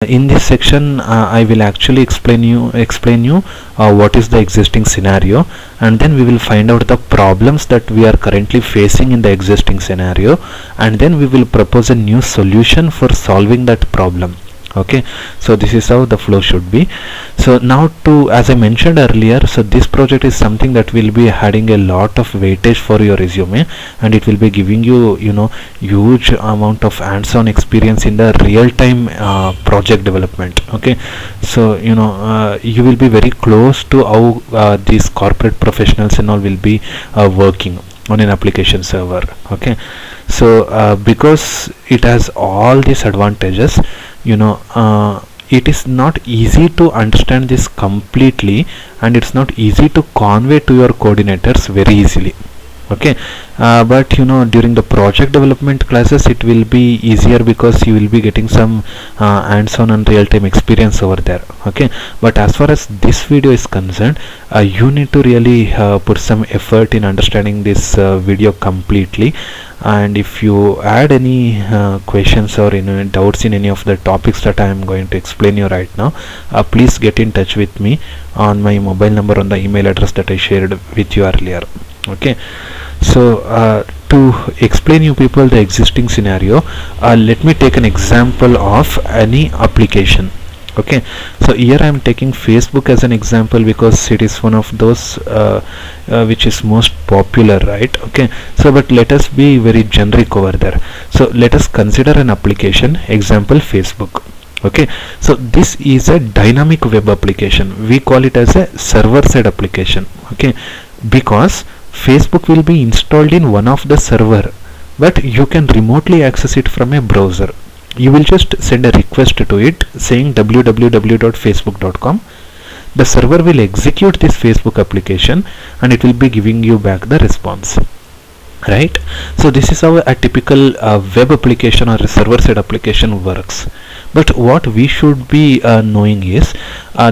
In this section, I will actually explain you what is the existing scenario, and then we will find out the problems that we are currently facing in the existing scenario, and then we will propose a new solution for solving that problem. Okay, so this is how the flow should be. So now, to as I mentioned earlier, so this project is something that will be adding a lot of weightage for your resume, and it will be giving you huge amount of hands-on experience in the real-time project development. Okay, so you will be very close to how these corporate professionals and all will be working on an application server. Okay, so because it has all these advantages, it is not easy to understand this completely, and it's not easy to convey to your coordinators very easily. Okay, but during the project development classes it will be easier because you will be getting some hands-on and real-time experience over there. Okay, but as far as this video is concerned, you need to really put some effort in understanding this video completely. And if you add any questions or doubts in any of the topics that I am going to explain you right now, please get in touch with me on my mobile number, on the email address that I shared with you earlier. Okay, so to explain you people the existing scenario, let me take an example of any application. Okay, so here I am taking Facebook as an example because it is one of those which is most popular, right? Okay, so but let us be very generic over there. So let us consider an application, example Facebook. Okay, so this is a dynamic web application. We call it as a server-side application. Okay, because Facebook will be installed in one of the server, but you can remotely access it from a browser. You will just send a request to it saying www.facebook.com. The server will execute this Facebook application and it will be giving you back the response. Right? So this is how a typical web application or a server-side application works. But what we should be knowing is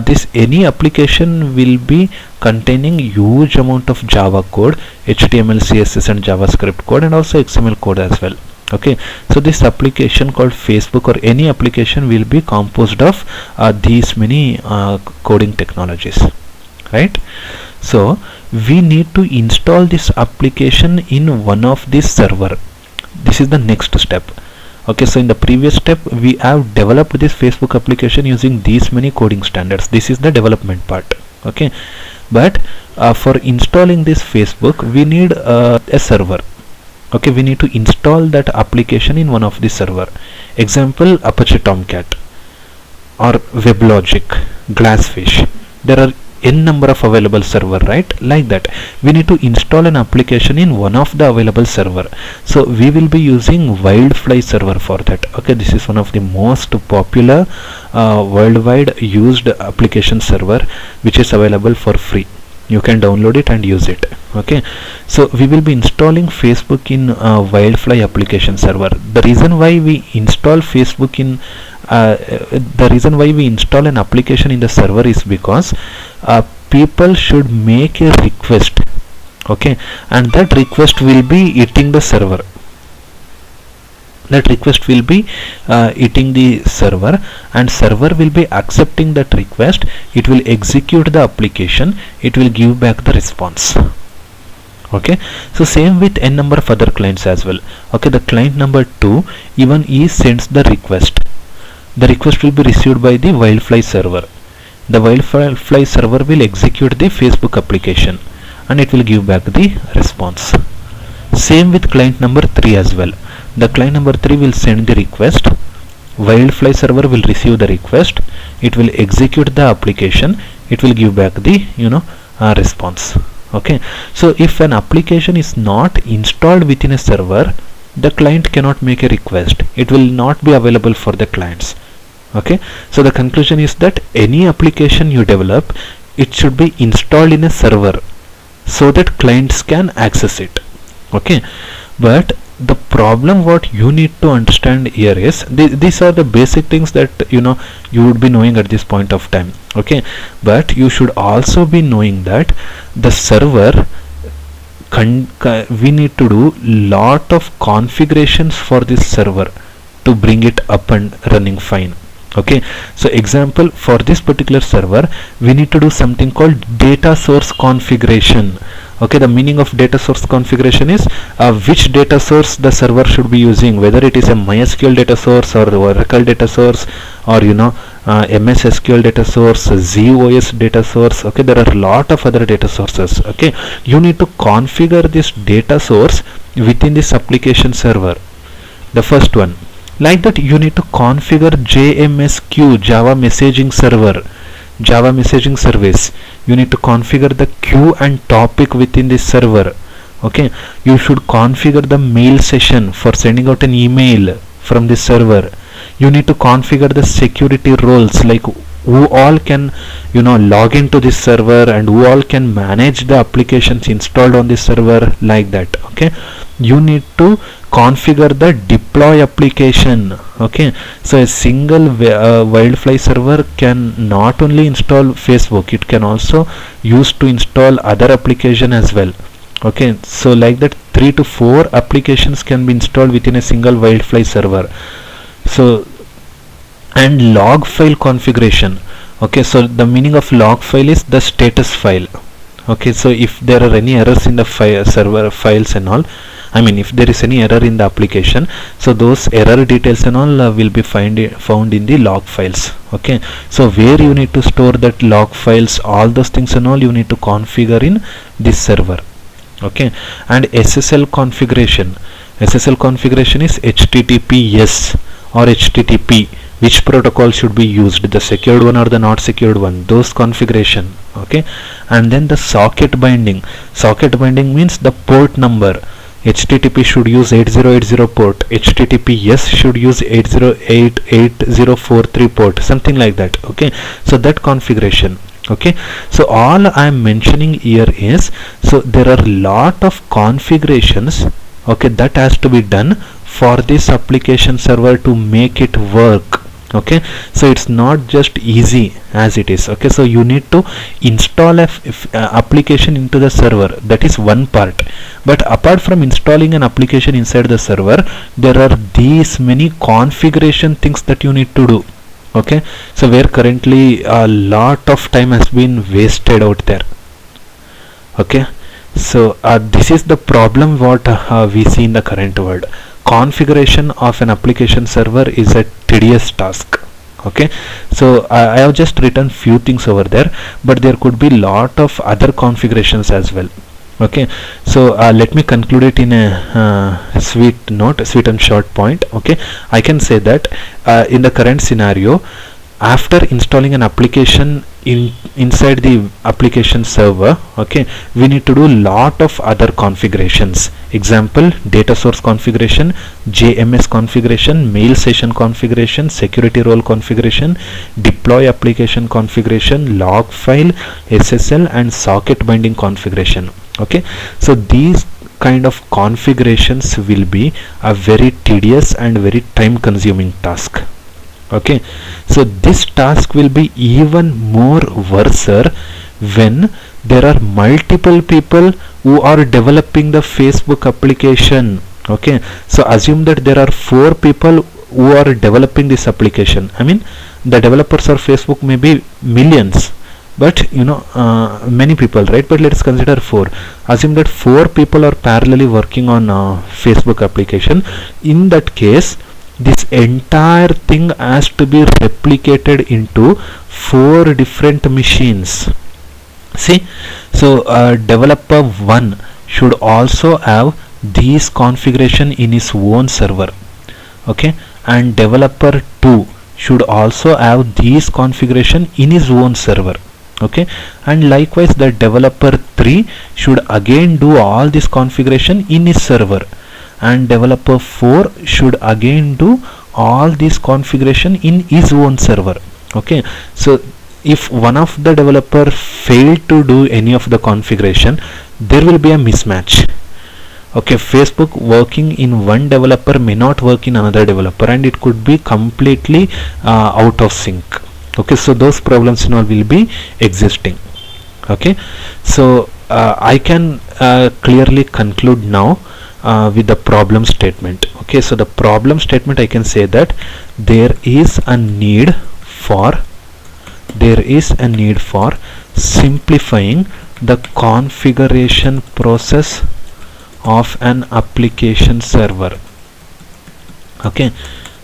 this any application will be containing huge amount of Java code, HTML, CSS and JavaScript code, and also XML code as well. Okay, so this application called Facebook, or any application, will be composed of these many coding technologies, right? So we need to install this application in one of these server. This is the next step. Okay, so in the previous step we have developed this Facebook application using these many coding standards. This is the development part. Okay, but for installing this Facebook we need a server. Okay, we need to install that application in one of the server. Example, Apache Tomcat or WebLogic, Glassfish. There are n number of available server, right? Like that, we need to install an application in one of the available server. So we will be using Wildfly server for that. Okay, this is one of the most popular worldwide used application server, which is available for free. You can download it and use it. Okay, so we will be installing Facebook in Wildfly application server. The reason why we install Facebook in the reason why we install an application in the server is because people should make a request. Okay, and that request will be hitting the server. That request will be hitting the server, and server will be accepting that request. It will execute the application. It will give back the response. Okay, so same with n number of other clients as well. Okay, the client number 2, even he sends the request. The request will be received by the Wildfly server. The Wildfly server will execute the Facebook application and it will give back the response. Same with client number 3 as well. The client number 3 will send the request. Wildfly server will receive the request. It will execute the application. It will give back the response. Okay, so if an application is not installed within a server, the client cannot make a request. It will not be available for the clients. Okay, so the conclusion is that any application you develop, it should be installed in a server so that clients can access it. Okay, but the problem what you need to understand here is these are the basic things that you would be knowing at this point of time. Okay, but you should also be knowing that the server we need to do lot of configurations for this server to bring it up and running fine. Okay, so example, for this particular server we need to do something called data source configuration. Okay, the meaning of data source configuration is which data source the server should be using, whether it is a MySQL data source or Oracle data source, or MS SQL data source, ZOS data source. Okay, there are a lot of other data sources. Okay, you need to configure this data source within this application server. The first one, like that, you need to configure JMSQ, Java messaging server, Java messaging service. You need to configure the queue and topic within this server. Okay, you should configure the mail session for sending out an email from this server. You need to configure the security roles, like who all can log into this server and who all can manage the applications installed on this server, like that. Okay, you need to configure the deploy application. Okay, so a single Wildfly server can not only install Facebook, it can also use to install other application as well. Okay, so like that 3 to 4 applications can be installed within a single Wildfly server. So, and log file configuration. Okay, so the meaning of log file is the status file. Okay, so if there are any errors in the server files and all, I mean if there is any error in the application, so those error details and all will be found in the log files. Okay, so where you need to store that log files, all those things and all you need to configure in this server. Okay, and SSL configuration. SSL configuration is HTTPS or HTTP. Which protocol should be used, the secured one or the not secured one, those configuration. Okay, and then the socket binding. Socket binding means the port number. HTTP should use 8080 port, HTTPS should use 8088043 port, something like that. Okay, so that configuration. Okay, so all I am mentioning here is, so there are lot of configurations, okay, that has to be done for this application server to make it work. Okay, so it's not just easy as it is. Okay, so you need to install a application into the server. That is one part, but apart from installing an application inside the server, there are these many configuration things that you need to do. Okay, so where currently a lot of time has been wasted out there. Okay, so this is the problem what we see in the current world. Configuration of an application server is a tedious task. Okay, so I have just written few things over there, but there could be lot of other configurations as well. Okay, so let me conclude it in a sweet and short point. Okay, I can say that in the current scenario, after installing an application inside the application server, okay, we need to do lot of other configurations. Example, data source configuration, JMS configuration, mail session configuration, security role configuration, deploy application configuration, log file, SSL, and socket binding configuration. Okay, so these kind of configurations will be a very tedious and very time consuming task. Okay, so this task will be even more worse when there are multiple people who are developing the Facebook application. Okay, so assume that there are 4 people who are developing this application. I mean, the developers of Facebook may be millions, but many people, right? But let's consider 4. Assume that 4 people are parallelly working on Facebook application. In that case, this entire thing has to be replicated into 4 different machines. See, so developer 1 should also have these configuration in his own server. Okay, and developer 2 should also have these configuration in his own server. Okay, and likewise the developer 3 should again do all this configuration in his server, and developer 4 should again do all this configuration in his own server. Okay, so if one of the developer failed to do any of the configuration, there will be a mismatch. Okay, Facebook working in one developer may not work in another developer, and it could be completely out of sync. Okay, so those problems now will be existing. Okay, so I can clearly conclude now with the problem statement. Okay, so the problem statement, I can say that there is a need for simplifying the configuration process of an application server. Okay,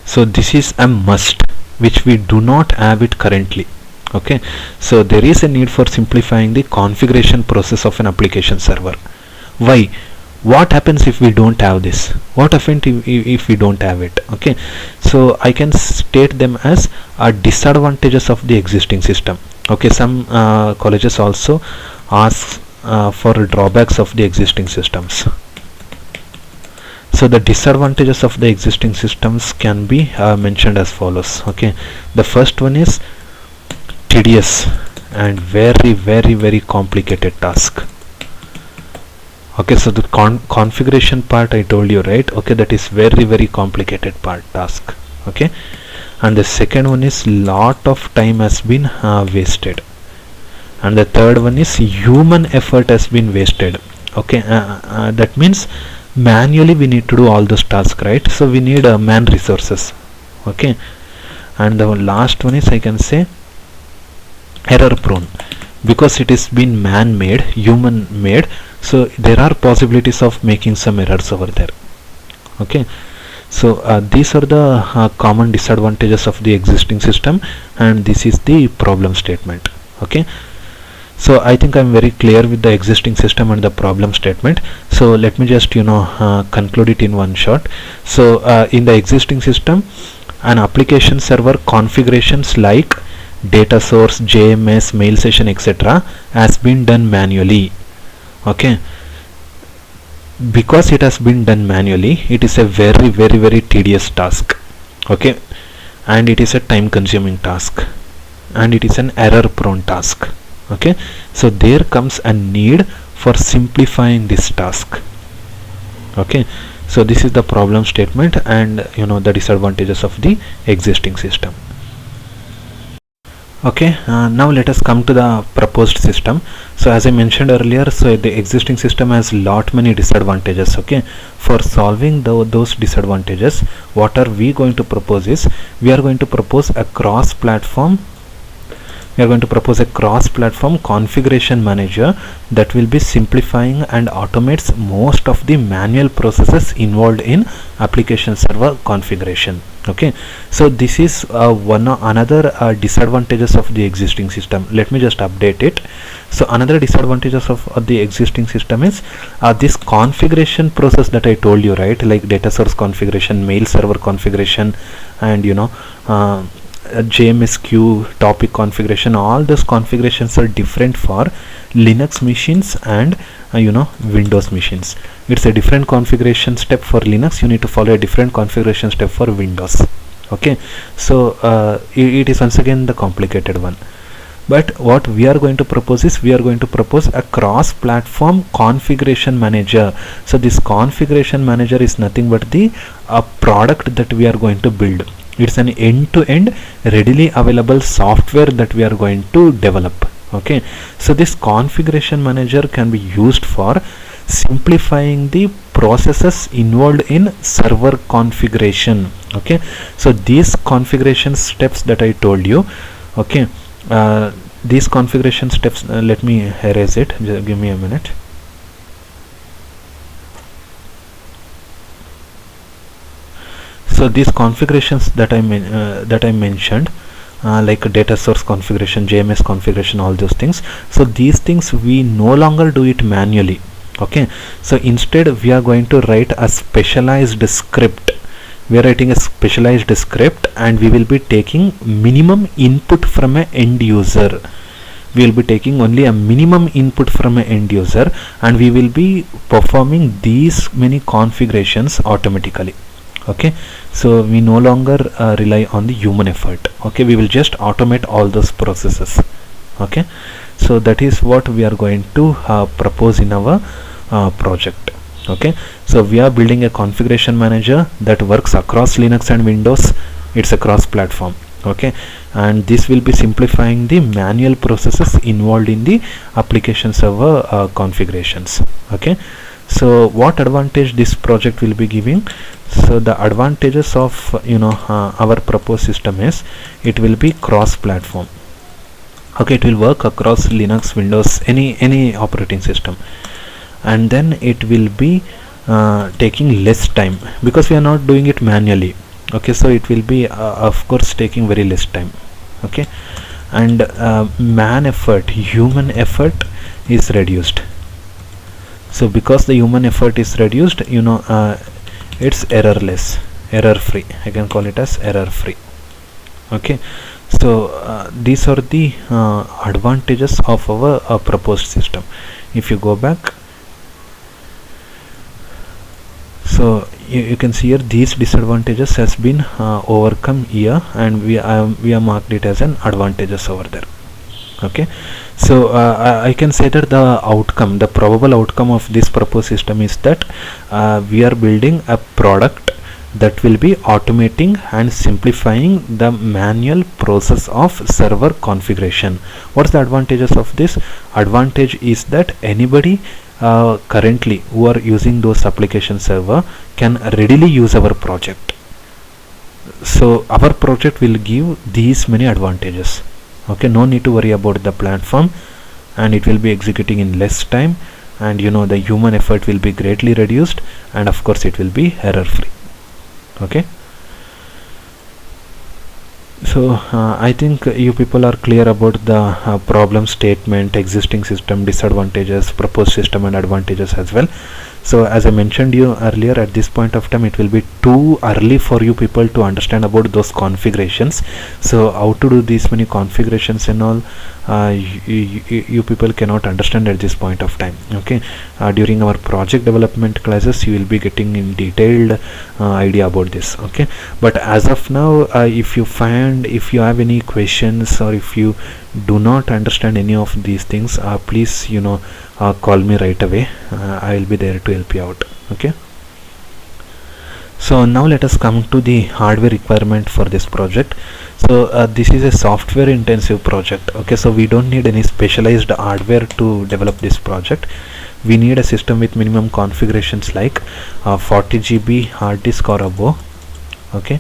so this is a must which we do not have it currently. Okay, so there is a need for simplifying the configuration process of an application server. Why? What happens if we don't have this? What happens if we don't have it? Okay, so I can state them as disadvantages of the existing system. Okay, some colleges also ask for drawbacks of the existing systems. So the disadvantages of the existing systems can be mentioned as follows. Okay, the first one is tedious and very complicated task. Okay, so the configuration part I told you, right? Okay, that is very complicated task. Okay, and the second one is lot of time has been wasted, and the third one is human effort has been wasted. Okay, that means manually we need to do all those tasks, right? So we need man resources. Okay, and the last one is, I can say, error prone, because it is been man-made, human-made, so there are possibilities of making some errors over there. Okay, so these are the common disadvantages of the existing system, and this is the problem statement. Okay, so I think I'm very clear with the existing system and the problem statement. So let me just conclude it in one shot. So in the existing system, an application server configurations like data source, JMS, mail session, etc. has been done manually. Okay, because it has been done manually, it is a very tedious task. Okay, and it is a time consuming task, and it is an error prone task. Okay, so there comes a need for simplifying this task. Okay, so this is the problem statement and the disadvantages of the existing system. Okay, now let us come to the proposed system. So as I mentioned earlier, so the existing system has many disadvantages. Okay, for solving those disadvantages, what are we going to propose is, we are going to propose a cross-platform configuration manager that will be simplifying and automates most of the manual processes involved in application server configuration. Okay, so this is another disadvantages of the existing system. Let me just update it. So another disadvantages of the existing system is this configuration process that I told you, right? Like data source configuration, mail server configuration, and JMS queue, topic configuration. All those configurations are different for Linux machines and Windows machines. It's a different configuration step for Linux. You need to follow a different configuration step for Windows. Okay, so it is once again the complicated one. But what we are going to propose is, we are going to propose a cross-platform configuration manager. So this configuration manager is nothing but the product that we are going to build. It's an end-to-end readily available software that we are going to develop. Okay, so this configuration manager can be used for simplifying the processes involved in server configuration. Okay, so these configuration steps that I told you, okay, these configuration steps, let me erase it, just give me a minute. So these configurations that I mentioned, like data source configuration, JMS configuration, all those things, so these things we no longer do it manually. Okay, so instead we are going to write a specialized script. We are writing a specialized script, and we will be taking minimum input from an end user. We will be taking only a minimum input from an end user, and we will be performing these many configurations automatically. Okay, so we no longer rely on the human effort. Okay, we will just automate all those processes. Okay, so that is what we are going to propose in our project. Okay, so we are building a configuration manager that works across Linux and Windows. It's a cross platform. Okay, and this will be simplifying the manual processes involved in the application server configurations. Okay, So what advantage this project will be giving? So the advantages of our proposed system is it will be cross platform. Okay, it will work across Linux, Windows, any operating system, and then it will be taking less time because we are not doing it manually. Okay, so it will be of course taking very less time. Okay, and human effort is reduced. So because the human effort is reduced, it's errorless, error free. I can call it as error free. Okay, so these are the advantages of our proposed system. If you go back, so you can see here these disadvantages has been overcome here, and we are marked it as an advantages over there. Okay, so I can say that the probable outcome of this proposed system is that we are building a product that will be automating and simplifying the manual process of server configuration. What's the advantages of this? Advantage is that anybody currently who are using those application server can readily use our project. So our project will give these many advantages. Okay, no need to worry about the platform, and it will be executing in less time, and the human effort will be greatly reduced, and of course it will be error free. Okay, so I think you people are clear about the problem statement, existing system, disadvantages, proposed system, and advantages as well. So as I mentioned you earlier, at this point of time it will be too early for you people to understand about those configurations. So how to do these many configurations and all, you people cannot understand at this point of time. Okay, during our project development classes you will be getting in detailed idea about this. Okay, but as of now, if you have any questions, or if you do not understand any of these things, please call me right away. I will be there to help you out. Okay, so now let us come to the hardware requirement for this project. So this is a software intensive project. Okay, so we don't need any specialized hardware to develop this project. We need a system with minimum configurations like 40 GB hard disk or above. Okay,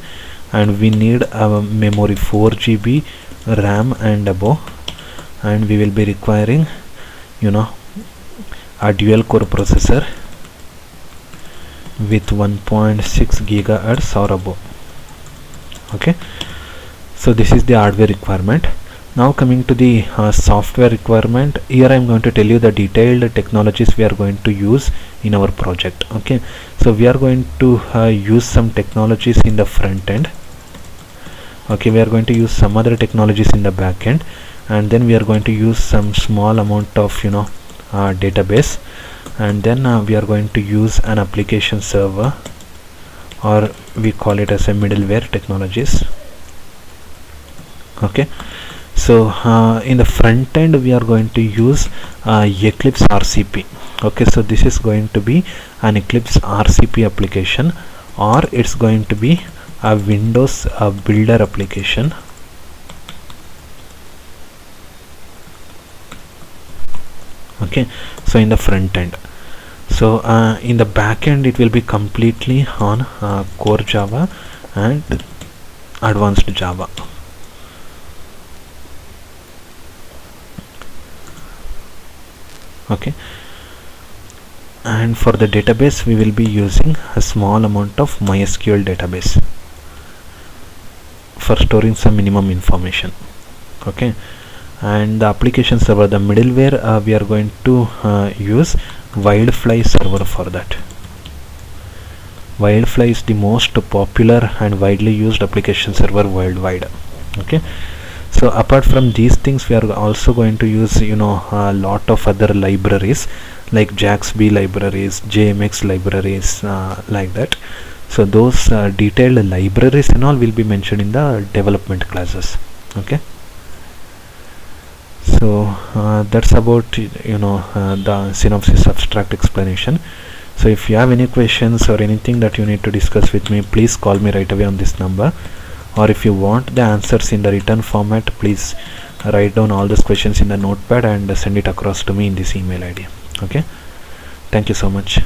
and we need a memory 4 GB RAM and above, and we will be requiring a dual core processor with 1.6 gigahertz or above. Okay, so this is the hardware requirement. Now coming to the software requirement, here I am going to tell you the detailed technologies we are going to use in our project. Okay, so we are going to use some technologies in the front end. Okay, we are going to use some other technologies in the back end, and then we are going to use some small amount of database, and then we are going to use an application server, or we call it as a middleware technologies. Okay, so in the front end we are going to use Eclipse RCP. Okay, so this is going to be an Eclipse RCP application, or it's going to be a Windows builder application. Okay, so in the front end. So in the back end it will be completely on core Java and advanced Java. Okay, and for the database we will be using a small amount of MySQL database for storing some minimum information. Okay, and the application server, the middleware, we are going to use Wildfly server for that. Wildfly is the most popular and widely used application server worldwide. Okay, so apart from these things we are also going to use a lot of other libraries like JAXB libraries, JMX libraries, like that. So those detailed libraries and all will be mentioned in the development classes. Okay, so that's about the synopsis abstract explanation. So if you have any questions or anything that you need to discuss with me, please call me right away on this number, or if you want the answers in the written format, please write down all those questions in the notepad and send it across to me in this email ID. Okay, thank you so much.